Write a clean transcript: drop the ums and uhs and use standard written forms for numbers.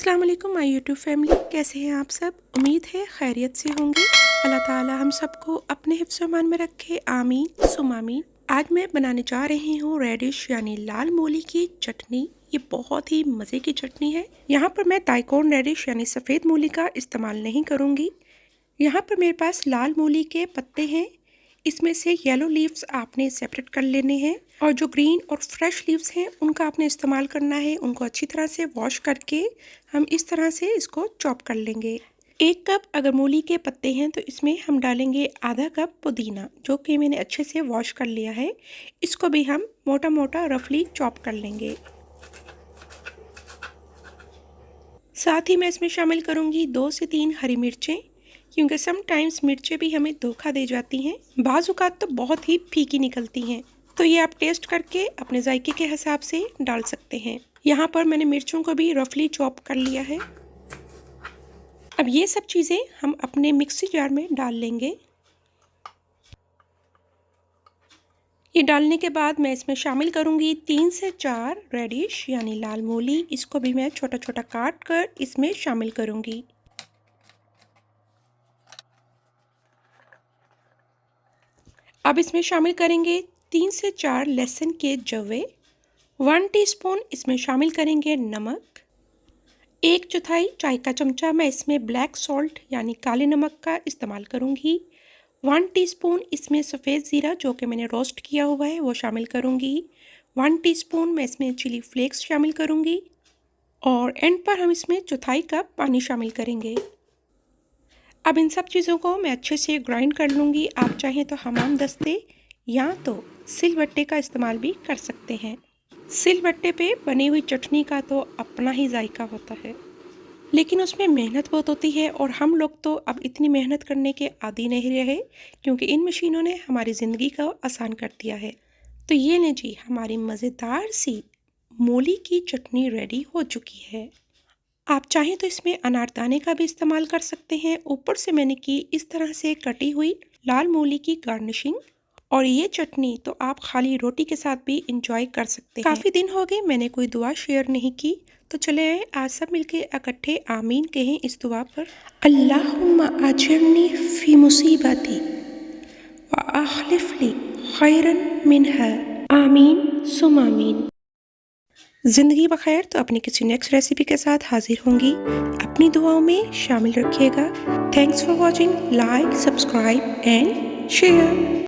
अस्सलाम वालेकुम my YouTube family, कैसे हैं आप सब। उम्मीद है खैरियत से होंगे। अल्लाह ताला हम सबको अपने हिफ्ज़ मान में रखे, आमीन सुम आमीन। आज मैं बनाने जा रही हूँ रेडिश यानी लाल मूली की चटनी। ये बहुत ही मज़े की चटनी है। यहाँ पर मैं दाइकोन रेडिश यानी सफ़ेद मूली का इस्तेमाल नहीं करूँगी। यहाँ पर मेरे पास लाल मूली के पत्ते हैं। इसमें से येलो लीव्स आपने सेपरेट कर लेने हैं और जो ग्रीन और फ्रेश लीव्स हैं उनका आपने इस्तेमाल करना है। उनको अच्छी तरह से वॉश करके हम इस तरह से इसको चॉप कर लेंगे। 1 कप अगर मूली के पत्ते हैं तो इसमें हम डालेंगे आधा कप पुदीना, जो कि मैंने अच्छे से वॉश कर लिया है। इसको भी हम मोटा मोटा रफली चॉप कर लेंगे। साथ ही मैं इसमें शामिल करूँगी 2 से 3 हरी मिर्चें, क्योंकि समटाइम्स मिर्चें भी हमें धोखा दे जाती हैं। बाज़ औक़ात तो बहुत ही फीकी निकलती हैं, तो ये आप टेस्ट करके अपने जायके के हिसाब से डाल सकते हैं। यहाँ पर मैंने मिर्चों को भी रफली चॉप कर लिया है। अब ये सब चीज़ें हम अपने मिक्सी जार में डाल लेंगे। ये डालने के बाद मैं इसमें शामिल करूँगी 3 से 4 रेडिश यानी लाल मूली। इसको भी मैं छोटा छोटा काट कर इसमें शामिल करूँगी। अब इसमें शामिल करेंगे 3 से 4 लहसुन के जवे, 1 टीस्पून इसमें शामिल करेंगे नमक, 1/4 चाय का चमचा मैं इसमें ब्लैक सॉल्ट यानी काले नमक का इस्तेमाल करूँगी, 1 टीस्पून इसमें सफ़ेद ज़ीरा जो कि मैंने रोस्ट किया हुआ है वो शामिल करूँगी, 1 टीस्पून मैं इसमें चिली फ्लेक्स शामिल करूँगी और एंड पर हम इसमें 1/4 कप पानी शामिल करेंगे। अब इन सब चीज़ों को मैं अच्छे से ग्राइंड कर लूँगी। आप चाहें तो हमाम दस्ते या तो सिलबट्टे का इस्तेमाल भी कर सकते हैं। सिलबट्टे पे बनी हुई चटनी का तो अपना ही जायका होता है, लेकिन उसमें मेहनत बहुत होती है और हम लोग तो अब इतनी मेहनत करने के आदी नहीं रहे, क्योंकि इन मशीनों ने हमारी ज़िंदगी को आसान कर दिया है। तो ये लें जी, हमारी मज़ेदार सी मूली की चटनी रेडी हो चुकी है। आप चाहें तो इसमें अनारदाने का भी इस्तेमाल कर सकते हैं। ऊपर से मैंने की इस तरह से कटी हुई लाल मूली की गार्निशिंग, और ये चटनी तो आप खाली रोटी के साथ भी इंजॉय कर सकते हैं। काफ़ी दिन हो गए मैंने कोई दुआ शेयर नहीं की, तो चले आए आज सब मिलके इकट्ठे आमीन कहें इस दुआ पर। अल्लाहुम्मा अजिरनी फ़ी मुसीबती व अखलिफ ली खैरन मिनहा, आमीन सुम आमीन। ज़िंदगी बखैर। तो अपनी किसी नेक्स्ट रेसिपी के साथ हाजिर होंगी। अपनी दुआओं में शामिल रखिएगा। Thanks for watching. Like, subscribe and share.